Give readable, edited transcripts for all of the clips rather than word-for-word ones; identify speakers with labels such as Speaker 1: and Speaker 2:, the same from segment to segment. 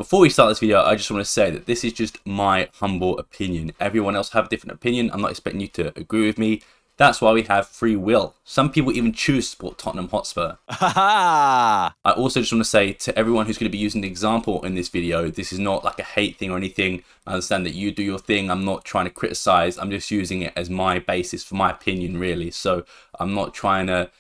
Speaker 1: Before we start this video, I just want to say that this is just my humble opinion. Everyone else have a different opinion. I'm not expecting you to agree with me. That's why we have free will. Some people even choose to support Tottenham Hotspur. I also just want to say to everyone who's going to be using the example in this video, this is not like a hate thing or anything. I understand that you do your thing. I'm not trying to criticize. I'm just using it as my basis for my opinion, really. So I'm not trying to,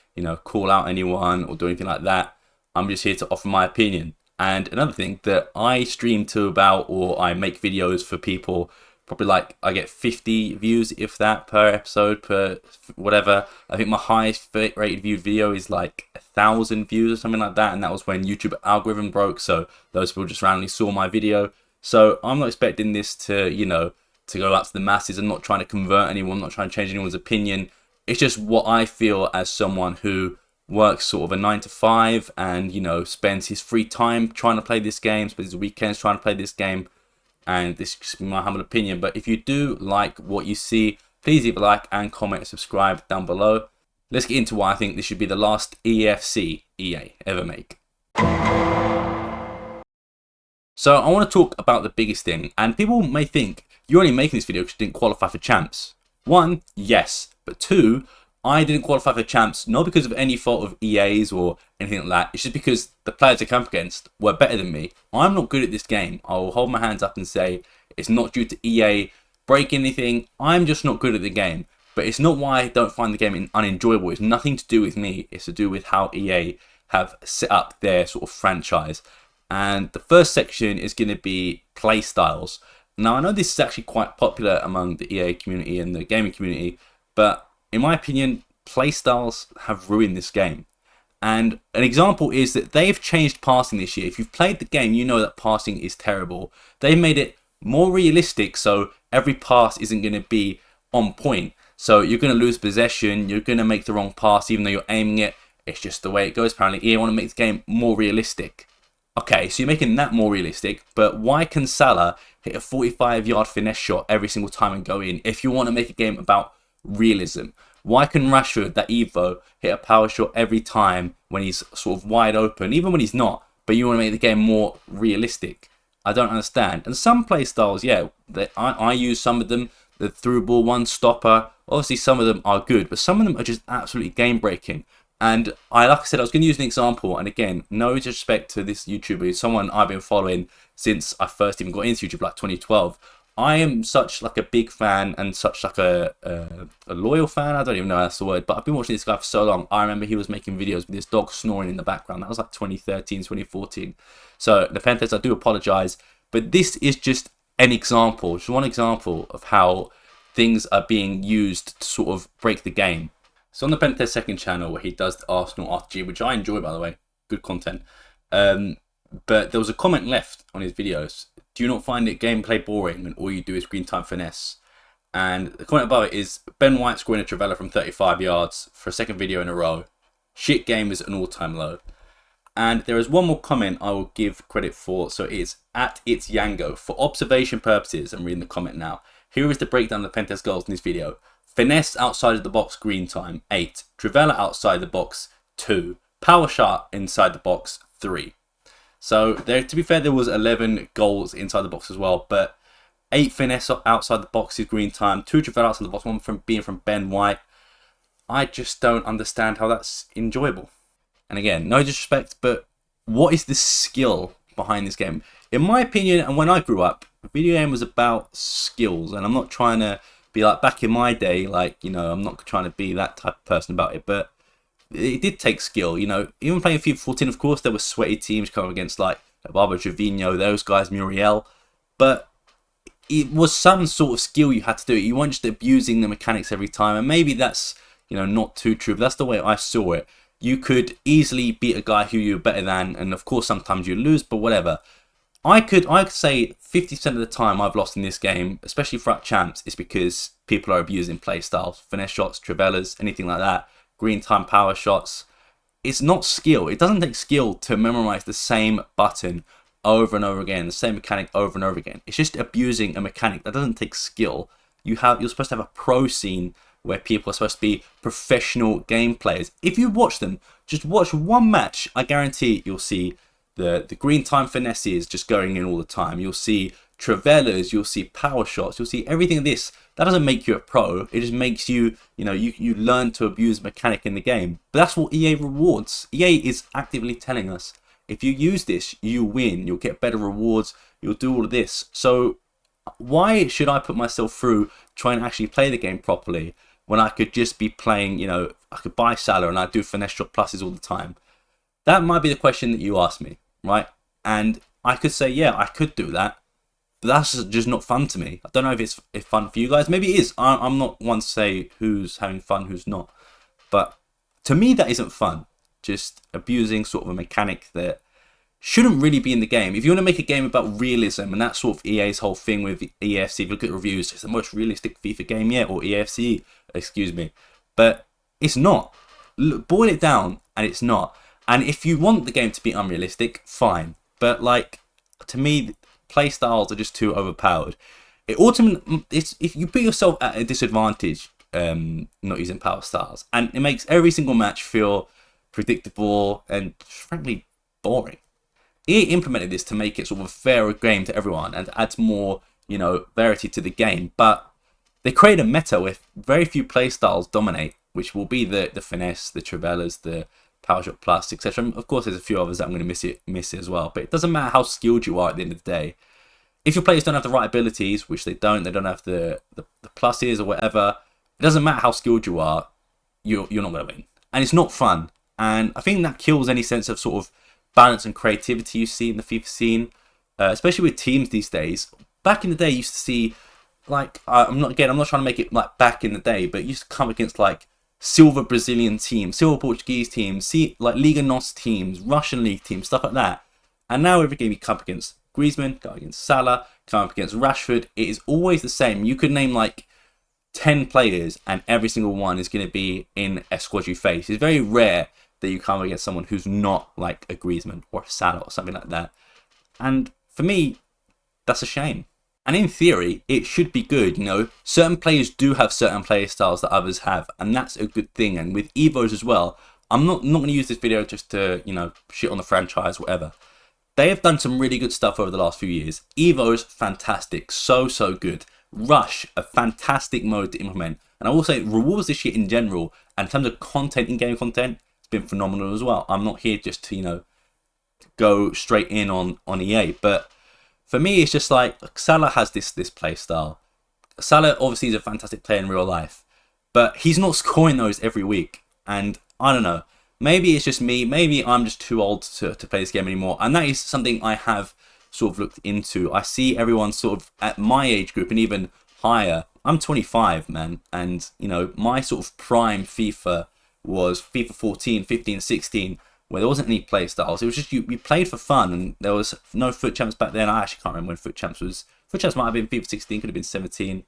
Speaker 1: call out anyone or do anything like that. I'm just here to offer my opinion. And another thing that I stream to about, or I make videos for people, probably like I get 50 views, if that, per episode, per whatever. I think my highest rated viewed video is like 1,000 views or something like that. And that was when YouTube algorithm broke. So those people just randomly saw my video. So I'm not expecting this to, to go out to the masses. I'm not trying to convert anyone, I'm not trying to change anyone's opinion. It's just what I feel as someone who works sort of a 9 to 5 and, spends his free time trying to play this game, spends his weekends trying to play this game. And this is just my humble opinion. But if you do like what you see, please leave a like and comment and subscribe down below. Let's get into why I think this should be the last EFC EA ever make. So I want to talk about the biggest thing. And people may think you're only making this video because you didn't qualify for champs. One, yes. But two, I didn't qualify for champs, not because of any fault of EA's or anything like that. It's just because the players I come up against were better than me. I'm not good at this game. I will hold my hands up and say it's not due to EA breaking anything. I'm just not good at the game. But it's not why I don't find the game unenjoyable. It's nothing to do with me. It's to do with how EA have set up their sort of franchise. And the first section is going to be play styles. Now, I know this is actually quite popular among the EA community and the gaming community, but in my opinion, playstyles have ruined this game. And an example is that they've changed passing this year. If you've played the game, you know that passing is terrible. They've made it more realistic, so every pass isn't going to be on point. So you're going to lose possession, you're going to make the wrong pass even though you're aiming it. It's just the way it goes. Apparently, EA want to make the game more realistic. Okay, so you're making that more realistic, but why can Salah hit a 45-yard finesse shot every single time and go in if you want to make a game about realism? Why can Rashford, that Evo, hit a power shot every time when he's sort of wide open, even when he's not, but you want to make the game more realistic? I don't understand. And some play styles, yeah, I use some of them, the through ball one stopper. Obviously, some of them are good, but some of them are just absolutely game breaking. And like I said, I was going to use an example. And again, no disrespect to this YouTuber, someone I've been following since I first even got into YouTube, like 2012. I am such like a big fan and such like a loyal fan. I don't even know if that's the word, but I've been watching this guy for so long. I remember he was making videos with his dog snoring in the background. That was like 2013, 2014. So Nepenthes, I do apologize, but this is just an example, just one example of how things are being used to sort of break the game. So on the Nepenthes second channel, where he does the Arsenal RTG, which I enjoy, by the way, good content. But there was a comment left on his videos. Do you not find it gameplay boring when all you do is green time finesse? And the comment above it is Ben White scoring a Trivela from 35 yards for a second video in a row. Shit game is an all-time low. And there is one more comment I will give credit for. So it's at It's Yango. For observation purposes, I'm reading the comment now. Here is the breakdown of the Nepenthes goals in this video. Finesse outside of the box, green time, 8. Trivela outside the box, 2. Power shot inside the box, 3. So there, to be fair, there was 11 goals inside the box as well, but 8 finesse outside the box is green time, 2 Trivela outside the box, 1 from being from Ben White. I just don't understand how that's enjoyable. And again, no disrespect, but what is the skill behind this game? In my opinion, and when I grew up, the video game was about skills, and I'm not trying to be like back in my day, like, I'm not trying to be that type of person about it, but it did take skill, even playing FIFA 14, of course, there were sweaty teams coming against like Barbara Trevino, those guys, Muriel, but it was some sort of skill you had to do. You weren't just abusing the mechanics every time, and maybe that's, not too true, but that's the way I saw it. You could easily beat a guy who you're better than, and of course sometimes you lose, but whatever. I could say 50% of the time I've lost in this game, especially throughout champs, is because people are abusing play styles, finesse shots, Trivelas, anything like that. Green time power shots. It's not skill. It doesn't take skill to memorize the same button over and over again, the same mechanic over and over again. It's just abusing a mechanic. That doesn't take skill. You're supposed to have a pro scene where people are supposed to be professional game players. If you watch them, just watch one match, I guarantee you'll see the green time finesses just going in all the time. You'll see Travellas, you'll see power shots, you'll see everything of this. That doesn't make you a pro. It just makes you, you learn to abuse mechanic in the game. But that's what EA rewards. EA is actively telling us, if you use this, you win. You'll get better rewards. You'll do all of this. So why should I put myself through trying to actually play the game properly when I could just be playing, I could buy Salah and I do finesse shot pluses all the time? That might be the question that you ask me, right? And I could say, yeah, I could do that. But that's just not fun to me. I don't know if it's fun for you guys. Maybe it is. I'm not one to say who's having fun, who's not. But to me, that isn't fun. Just abusing sort of a mechanic that shouldn't really be in the game. If you want to make a game about realism, and that's sort of EA's whole thing with EAFC, if you look at reviews, it's the most realistic FIFA game yet, or EAFC, excuse me. But it's not. Boil it down, and it's not. And if you want the game to be unrealistic, fine. But like, to me, play styles are just too overpowered. If you put yourself at a disadvantage, not using power styles, and it makes every single match feel predictable and frankly boring. EA implemented this to make it sort of a fairer game to everyone and adds more, variety to the game. But they create a meta where very few play styles dominate, which will be the finesse, the Travellas, the power shot plus, etc. Of course, there's a few others that I'm going to miss it as well. But it doesn't matter how skilled you are at the end of the day. If your players don't have the right abilities, which they don't have the pluses or whatever, it doesn't matter how skilled you are, you're not going to win. And it's not fun. And I think that kills any sense of sort of balance and creativity you see in the FIFA scene, especially with teams these days. Back in the day, you used to see, like, I'm not trying to make it like back in the day, but you used to come against like silver Brazilian teams, silver Portuguese teams, like Liga NOS teams, Russian league teams, stuff like that. And now every game you come up against Griezmann, go against Salah, come up against Rashford, it is always the same. You could name like 10 players and every single one is going to be in a squad you face. It's very rare that you come against someone who's not like a Griezmann or a Salah or something like that. And for me, that's a shame. And in theory, it should be good, Certain players do have certain play styles that others have, and that's a good thing. And with Evos as well, I'm not going to use this video just to, shit on the franchise, whatever. They have done some really good stuff over the last few years. Evo's fantastic, so good. Rush, a fantastic mode to implement. And I will say, rewards this year in general, and in terms of content, in-game content, it's been phenomenal as well. I'm not here just to, go straight in on EA, but for me, it's just like Salah has this play style. Salah obviously is a fantastic player in real life, but he's not scoring those every week. And I don't know, maybe it's just me. Maybe I'm just too old to play this game anymore. And that is something I have sort of looked into. I see everyone sort of at my age group and even higher. I'm 25, man. And, my sort of prime FIFA was FIFA 14, 15, 16. Where there wasn't any play styles. It was just you played for fun, and there was no FUT Champs back then. I actually can't remember when FUT Champs was. FUT Champs might have been FIFA 16, could have been 17.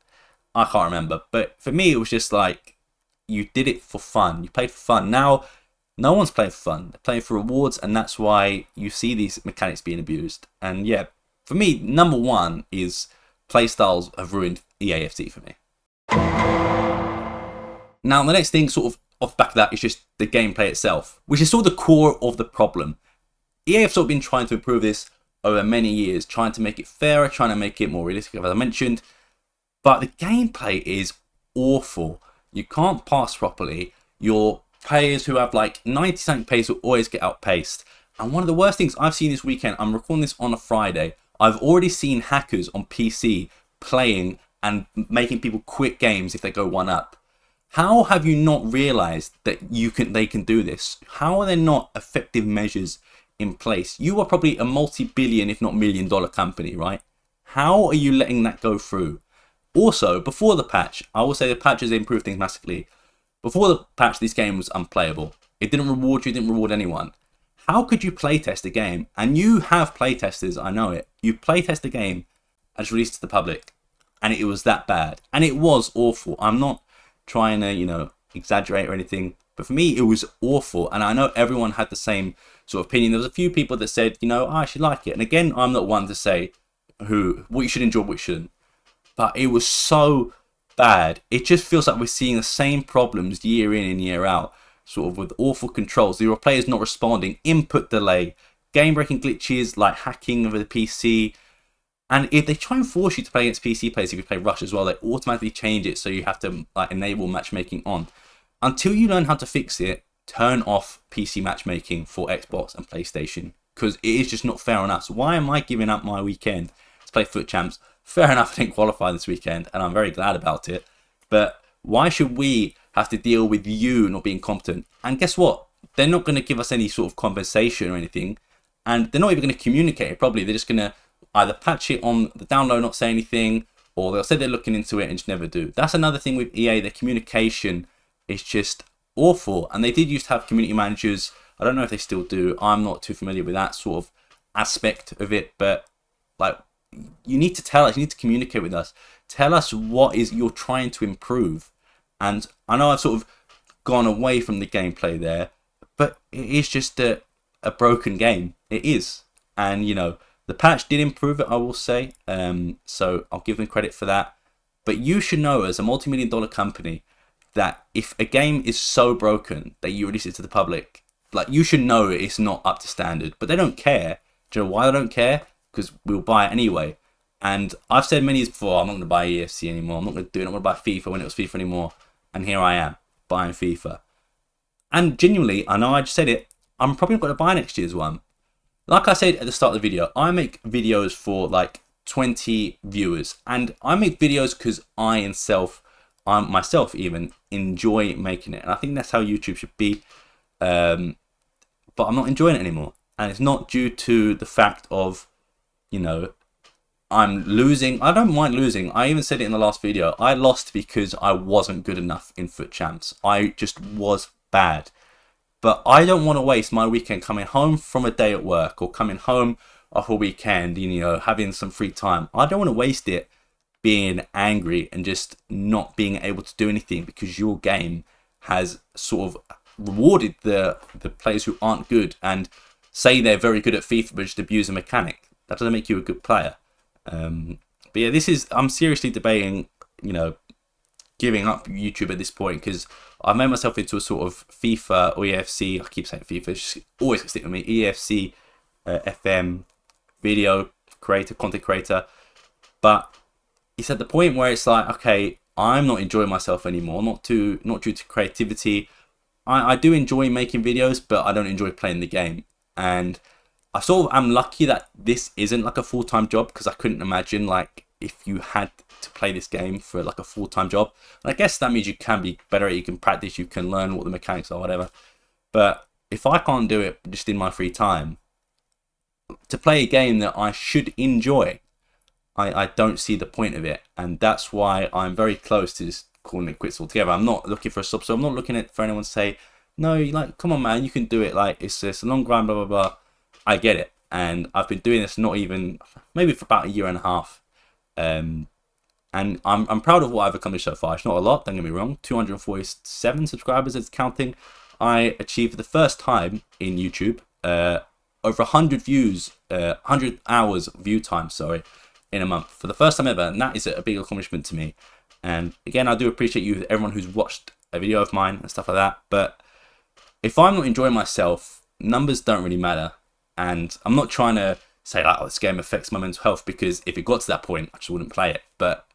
Speaker 1: I can't remember. But for me, it was just like, you did it for fun. You played for fun. Now, no one's playing for fun. They're playing for rewards, and that's why you see these mechanics being abused. And yeah, for me, number one is play styles have ruined EAFC for me. Now, the next thing sort of off the back of that is just the gameplay itself, which is sort of the core of the problem. EA have sort of been trying to improve this over many years, trying to make it fairer, trying to make it more realistic, as I mentioned, but the gameplay is awful. You can't pass properly. Your players who have like 90-something pace will always get outpaced. And one of the worst things I've seen this weekend, I'm recording this on a Friday, I've already seen hackers on PC playing and making people quit games if they go 1-up. How have you not realized that they can do this? How are there not effective measures in place? You are probably a multi-billion, if not million-dollar company, right? How are you letting that go through? Also, before the patch, I will say the patch has improved things massively. Before the patch, this game was unplayable. It didn't reward you, it didn't reward anyone. How could you playtest a game? And you have playtesters, I know it. You playtest a game and it's released to the public. And it was that bad. And it was awful. I'm not trying to, exaggerate or anything. But for me, it was awful. And I know everyone had the same sort of opinion. There was a few people that said, I actually like it. And again, I'm not one to say what you should enjoy, what you shouldn't. But it was so bad. It just feels like we're seeing the same problems year in and year out. Sort of with awful controls. Your players not responding, input delay, game-breaking glitches like hacking over the PC. And if they try and force you to play against PC players if you play Rush as well, they automatically change it so you have to like enable matchmaking on. Until you learn how to fix it, turn off PC matchmaking for Xbox and PlayStation, because it is just not fair on us. Why am I giving up my weekend to play Foot Champs? Fair enough, I didn't qualify this weekend, and I'm very glad about it. But why should we have to deal with you not being competent? And guess what? They're not going to give us any sort of compensation or anything, and they're not even going to communicate it probably. They're just going to either patch it on the download, not say anything, or they'll say they're looking into it and just never do. That's another thing with EA. Their communication is just awful. And they did used to have community managers. I don't know if they still do. I'm not too familiar with that sort of aspect of it. But like, you need to tell us. You need to communicate with us. Tell us what is you're trying to improve. And I know I've sort of gone away from the gameplay there, but it is just a broken game. It is. And, you know, the patch did improve it, I will say, so I'll give them credit for that. But you should know, as a multi-million-dollar company, that if a game is so broken that you release it to the public, like, you should know it's not up to standard. But they don't care. Do you know why they don't care? Because we'll buy it anyway. And I've said many years before, I'm not going to buy EFC anymore. I'm not going to do it. I'm not going to buy FIFA when it was FIFA anymore. And here I am, buying FIFA. And genuinely, I know I just said it, I'm probably not going to buy next year's one. Like I said at the start of the video, I make videos for like 20 viewers, and I make videos because I myself even enjoy making it, and I think that's how YouTube should be. But I'm not enjoying it anymore, and it's not due to the fact of, you know, I'm losing. I don't mind losing. I even said it in the last video. I lost because I wasn't good enough in Foot Champs. I just was bad. But I don't want to waste my weekend coming home from a day at work or coming home off a weekend, you know, having some free time. I don't want to waste it being angry and just not being able to do anything because your game has sort of rewarded the players who aren't good and say they're very good at FIFA but just abuse a mechanic. That doesn't make you a good player. But yeah, I'm seriously debating, you know, giving up YouTube at this point, because I've made myself into a sort of FIFA or EFC, I keep saying FIFA, it's just always stick with me, EFC, FM, video creator, content creator. But it's at the point where it's like, okay, I'm not enjoying myself anymore, not due to creativity. I do enjoy making videos, but I don't enjoy playing the game. And I sort of am lucky that this isn't like a full-time job, because I couldn't imagine like if you had to play this game for like a full-time job. And I guess that means you can be better at it, you can practice, you can learn what the mechanics are, whatever. But if I can't do it just in my free time to play a game that I should enjoy, I don't see the point of it. And that's why I'm very close to just calling it quits altogether. I'm not looking for a sub, so I'm not looking for anyone to say, no, like, come on man, you can do it, like it's a long grind, blah blah blah. I get it, and I've been doing this not even maybe for about a year and a half. And I'm proud of what I've accomplished so far. It's not a lot, don't get me wrong. 247 subscribers, it's counting. I achieved for the first time in YouTube over 100 views, 100 hours view time, sorry, in a month for the first time ever, and that is a big accomplishment to me. And again, I do appreciate you, everyone who's watched a video of mine and stuff like that. But if I'm not enjoying myself, numbers don't really matter. And I'm not trying to say like, oh, this game affects my mental health, because if it got to that point, I just wouldn't play it. But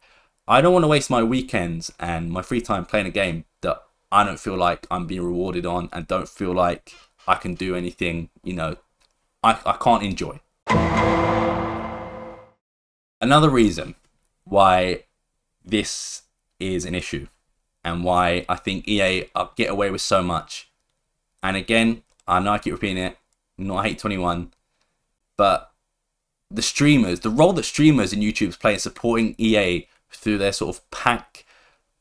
Speaker 1: I don't want to waste my weekends and my free time playing a game that I don't feel like I'm being rewarded on, and don't feel like I can do anything, you know, I can't enjoy. Another reason why this is an issue and why I think EA get away with so much, and again, I know I keep repeating it, not hate 21, but the streamers, the role that streamers in YouTube play in supporting EA through their sort of pack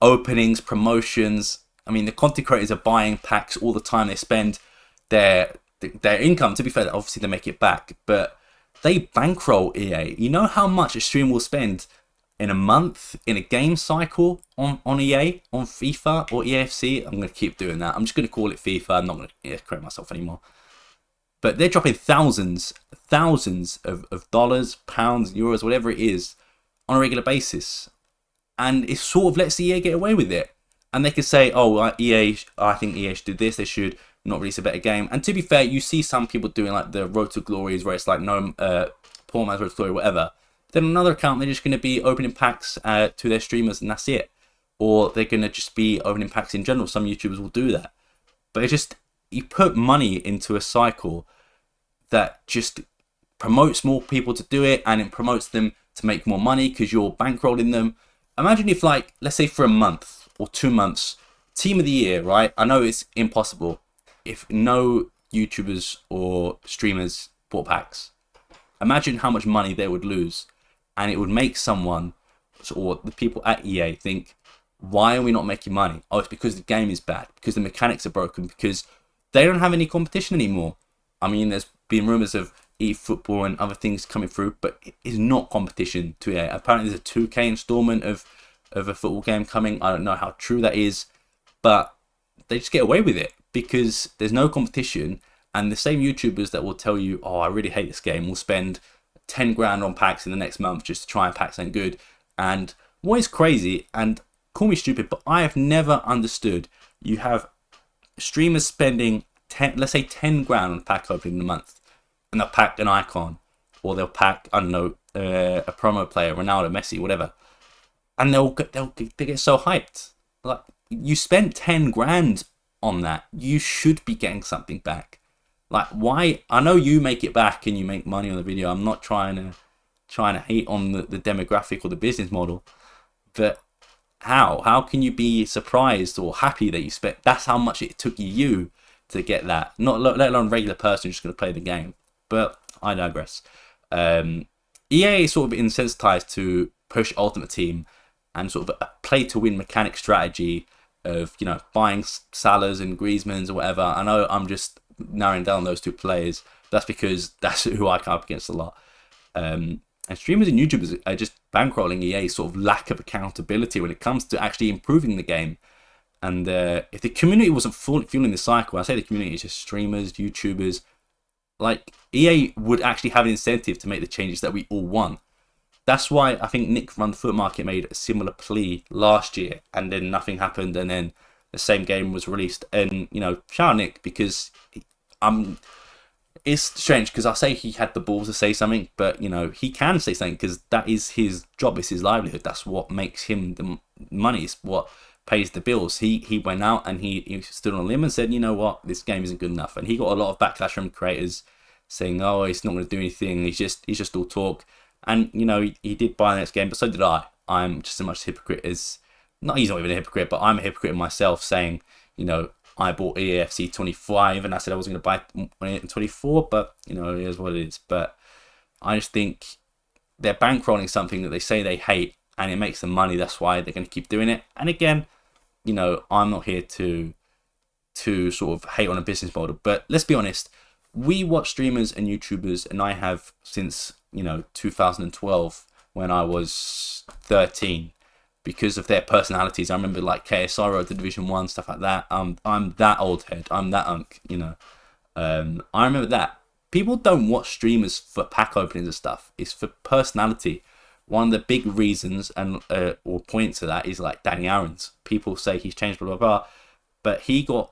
Speaker 1: openings, promotions. I mean, the content creators are buying packs all the time. They spend their income, to be fair, obviously they make it back, but they bankroll EA. You know how much a stream will spend in a month in a game cycle on EA, on FIFA or EFC? I'm going to keep doing that. I'm just going to call it FIFA. I'm not going to correct myself anymore. But they're dropping thousands of dollars, pounds, euros, whatever it is, on a regular basis. And it sort of lets EA get away with it. And they can say, oh, EA, I think EA should do this. They should not release a better game. And to be fair, you see some people doing like the Road to Glories, where it's like no poor man's Road to Glory, whatever. Then another account, they're just going to be opening packs to their streamers, and that's it. Or they're going to just be opening packs in general. Some YouTubers will do that. But it's just, you put money into a cycle that just promotes more people to do it, and it promotes them to make more money because you're bankrolling them. Imagine if, like, let's say for a month or 2 months, team of the year, right? I know it's impossible. If no YouTubers or streamers bought packs, imagine how much money they would lose. And it would make someone, or the people at EA, think, why are we not making money? Oh, it's because the game is bad, because the mechanics are broken, because they don't have any competition anymore. I mean, there's been rumours of eFootball and other things coming through, but it is not competition to EA. Apparently there's a 2K installment of a football game coming. I don't know how true that is, but they just get away with it because there's no competition. And the same YouTubers that will tell you, oh, I really hate this game, will spend 10 grand on packs in the next month just to try and pack something good. And what is crazy, and call me stupid, but I have never understood, you have streamers spending 10, let's say 10 grand on a pack opening in a month, and they'll pack an icon, or they'll pack, I don't know, a promo player, Ronaldo, Messi, whatever, and they get so hyped. Like, you spent 10 grand on that, you should be getting something back. Like, why? I know you make it back and you make money on the video. I'm not trying to hate on the demographic or the business model, but how can you be surprised or happy that you spent? That's how much it took you to get that. Not let alone a regular person who's just going to play the game. But I digress. EA is sort of insensitized to push Ultimate Team and sort of a play to win mechanic strategy of, you know, buying Salahs and Griezmanns or whatever. I know I'm just narrowing down those two players. That's because that's who I come up against a lot. And streamers and YouTubers are just bankrolling EA's sort of lack of accountability when it comes to actually improving the game. And if the community wasn't fueling the cycle, I say the community is just streamers, YouTubers, like EA would actually have an incentive to make the changes that we all want. That's why I think Nick from Foot Market made a similar plea last year, and then nothing happened, and then the same game was released. And, you know, shout out Nick, because it's strange because I say he had the balls to say something, but, you know, he can say something because that is his job, it's his livelihood. That's what makes him the money, it's what pays the bills. He went out and he stood on a limb and said, you know what, this game isn't good enough. And he got a lot of backlash from creators saying, oh, it's not going to do anything, he's just all talk. And, you know, he did buy the next game, but so did I. I'm just as much a hypocrite as, not, he's not even a hypocrite, but I'm a hypocrite myself, saying, you know, I bought EAFC 25 and I said I was going to buy it in 24, but, you know, it is what it is. But I just think they're bankrolling something that they say they hate, and it makes them money. That's why they're going to keep doing it. And again, you know, I'm not here to sort of hate on a business model, but let's be honest, we watch streamers and YouTubers, and I have since, you know, 2012 when I was 13, because of their personalities. I remember like KSI, the Division 1, stuff like that. I'm that old head. I'm that unk, you know. I remember that. People don't watch streamers for pack openings and stuff. It's for personality. One of the big reasons and or points to that is like Danny Aaron's. People say he's changed, blah, blah, blah. But he got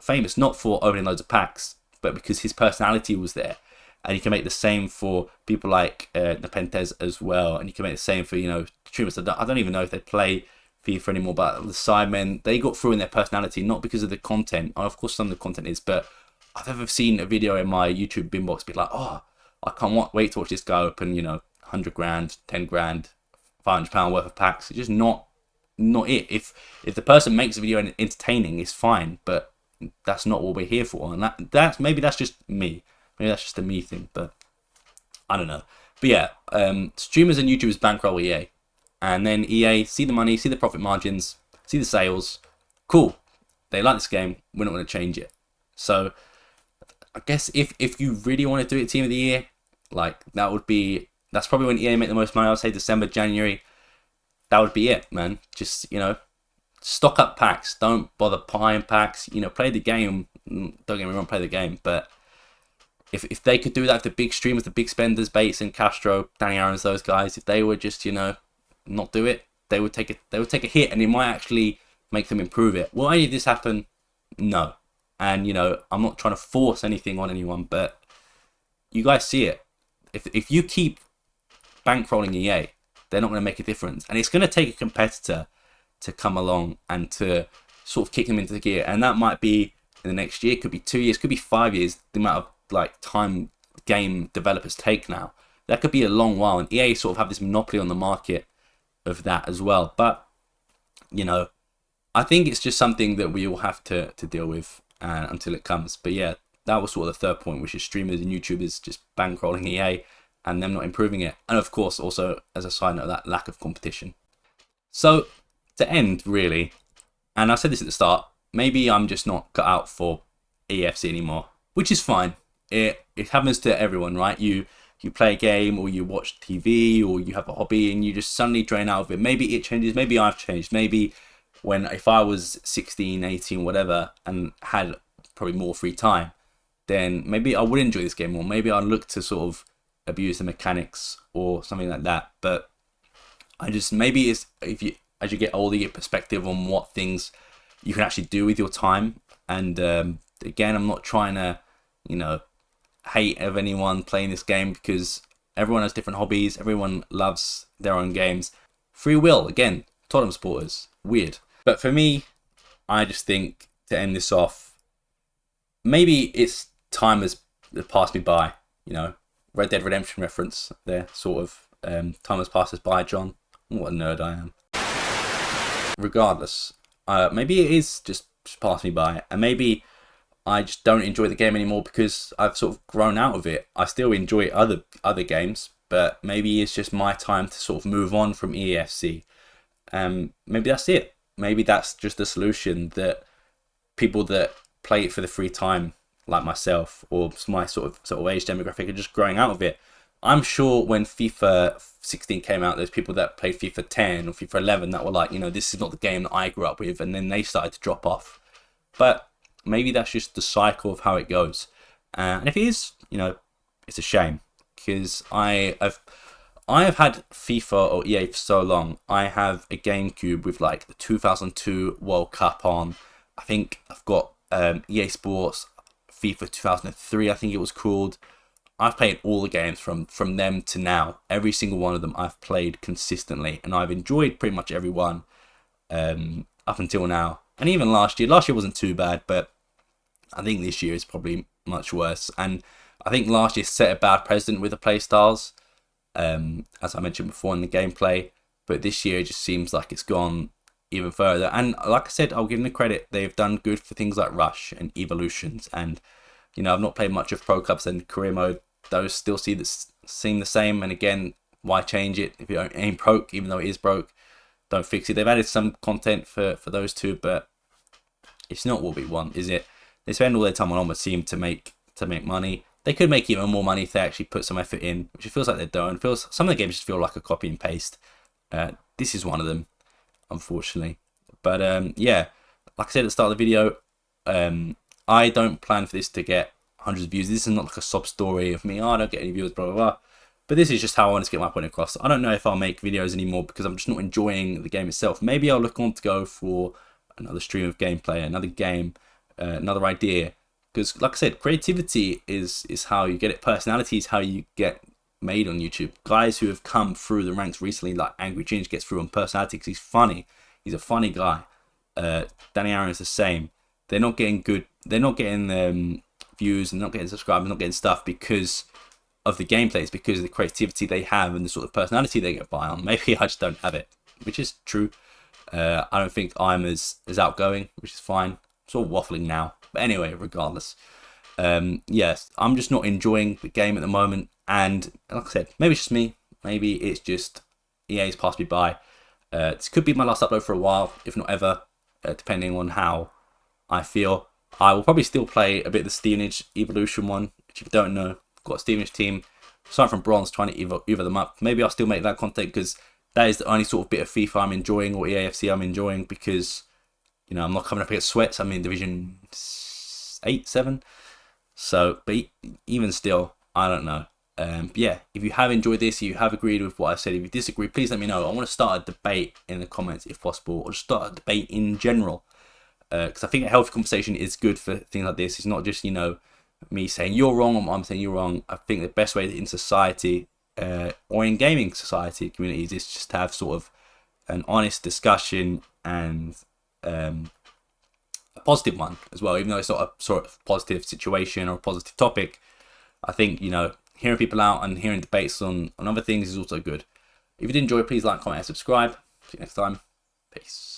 Speaker 1: famous not for opening loads of packs, but because his personality was there. And you can make the same for people like Nepenthes as well. And you can make the same for, you know, streamers. I don't even know if they play FIFA anymore, but the Sidemen, they got through in their personality, not because of the content. Of course, some of the content is, but I've ever seen a video in my YouTube bin box be like, oh, I can't wait to watch this guy open, you know, 100 grand, 10 grand, £500 worth of packs. It's just not it. If the person makes a video entertaining, it's fine, but that's not what we're here for. And that's maybe that's just me. Maybe that's just a me thing, but I don't know. But yeah, streamers and YouTubers bankroll EA. And then EA see the money, see the profit margins, see the sales. Cool. They like this game. We're not going to change it. So I guess if you really want to do it Team of the Year, like that's probably when EA make the most money. I would say December, January. That would be it, man. Just, you know, stock up packs. Don't bother buying packs. You know, play the game. Don't get me wrong, play the game. But if they could do that, the big streamers, the big spenders, Bates and Castro, Danny Aaron's, those guys, if they would just, you know, not do it, they would take a hit, and it might actually make them improve it. Will any of this happen? No. And, you know, I'm not trying to force anything on anyone, but you guys see it. If you keep bankrolling EA, they're not going to make a difference. And it's going to take a competitor to come along and to sort of kick them into the gear. And that might be in the next year, could be 2 years, could be 5 years, the amount of like time game developers take now. That could be a long while. And EA sort of have this monopoly on the market of that as well. But, you know, I think it's just something that we all have to deal with until it comes. But yeah, that was sort of the third point, which is streamers and YouTubers just bankrolling EA and them not improving it. And of course, also, as a side note, that lack of competition. So, to end, really, and I said this at the start, maybe I'm just not cut out for EFC anymore, which is fine. It happens to everyone, right? You play a game, or you watch TV, or you have a hobby, and you just suddenly drain out of it. Maybe it changes, maybe I've changed. Maybe if I was 16, 18, whatever, and had probably more free time, then maybe I would enjoy this game more. Maybe I'd look to sort of abuse the mechanics or something like that. But I just, maybe it's, as you get older, you get perspective on what things you can actually do with your time. And again, I'm not trying to, you know, hate of anyone playing this game, because everyone has different hobbies, everyone loves their own games. Free will, again, Tottenham supporters, weird. But for me, I just think, to end this off, maybe it's time has passed me by, you know, Red Dead Redemption reference there, sort of. Time has passed us by, John. What a nerd I am. Regardless, maybe it is just passed me by, and maybe I just don't enjoy the game anymore because I've sort of grown out of it. I still enjoy other games, but maybe it's just my time to sort of move on from EFC. Maybe that's it. Maybe that's just the solution, that people that play it for the free time, like myself, or my sort of age demographic, are just growing out of it. I'm sure when FIFA 16 came out, there's people that played FIFA 10 or FIFA 11 that were like, you know, this is not the game that I grew up with, and then they started to drop off. But maybe that's just the cycle of how it goes. And if it is, you know, it's a shame, because I have had FIFA or EA for so long. I have a GameCube with like the 2002 World Cup on. I think I've got EA Sports FIFA 2003, I think it was called. I've played all the games from them to now. Every single one of them I've played consistently, and I've enjoyed pretty much every one up until now. And even last year wasn't too bad, but I think this year is probably much worse. And I think last year set a bad precedent with the playstyles, as I mentioned before in the gameplay. But this year it just seems like it's gone even further. And like I said, I'll give them the credit. They've done good for things like Rush and Evolutions. And, you know, I've not played much of Pro Clubs and Career Mode. Those still seem the same. And again, why change it if it ain't broke? Even though it is broke, don't fix it. They've added some content for those two, but it's not what we want, is it? They spend all their time on Onward Team to make money. They could make even more money if they actually put some effort in, which it feels like they don't. Some of the games just feel like a copy and paste. This is one of them, unfortunately. But yeah, like I said at the start of the video, I don't plan for this to get hundreds of views. This is not like a sob story of me, oh, I don't get any views, blah, blah, blah. But this is just how I want to get my point across. I don't know if I'll make videos anymore because I'm just not enjoying the game itself. Maybe I'll look on to go for another stream of gameplay, another game, another idea. Because like I said, creativity is how you get it. Personality is how you get made on YouTube. Guys who have come through the ranks recently, like Angry Ginge gets through on personality because he's funny. He's a funny guy. Danny Aaron is the same. They're not getting good. They're not getting views and not getting subscribers, not getting stuff because of the gameplay. It's because of the creativity they have and the sort of personality they get by on. Maybe I just don't have it, which is true. I don't think I'm as outgoing, which is fine. I'm sort of waffling now. But anyway, regardless. Yes, I'm just not enjoying the game at the moment. And like I said, maybe it's just me. Maybe it's just EA's passed me by. This could be my last upload for a while, if not ever, depending on how I feel. I will probably still play a bit of the Stevenage Evolution one, which if you don't know, I've got a Stevenage team, starting from bronze, trying to either them up. Maybe I'll still make that content because that is the only sort of bit of FIFA I'm enjoying, or EAFC I'm enjoying, because, you know, I'm not coming up against sweats. I'm in Division 8, 7. So, but even still, I don't know. Yeah, if you have enjoyed this, if you have agreed with what I said, if you disagree, please let me know. I want to start a debate in the comments if possible, or just start a debate in general. because I think a healthy conversation is good for things like this. It's not just, you know, me saying you're wrong or I'm saying you're wrong. I think the best way in society or in gaming society communities is just to have sort of an honest discussion, and a positive one as well, even though it's not a sort of positive situation or a positive topic. I think, you know, hearing people out and hearing debates on other things is also good. If you did enjoy, please like, comment, and subscribe. See you next time. Peace.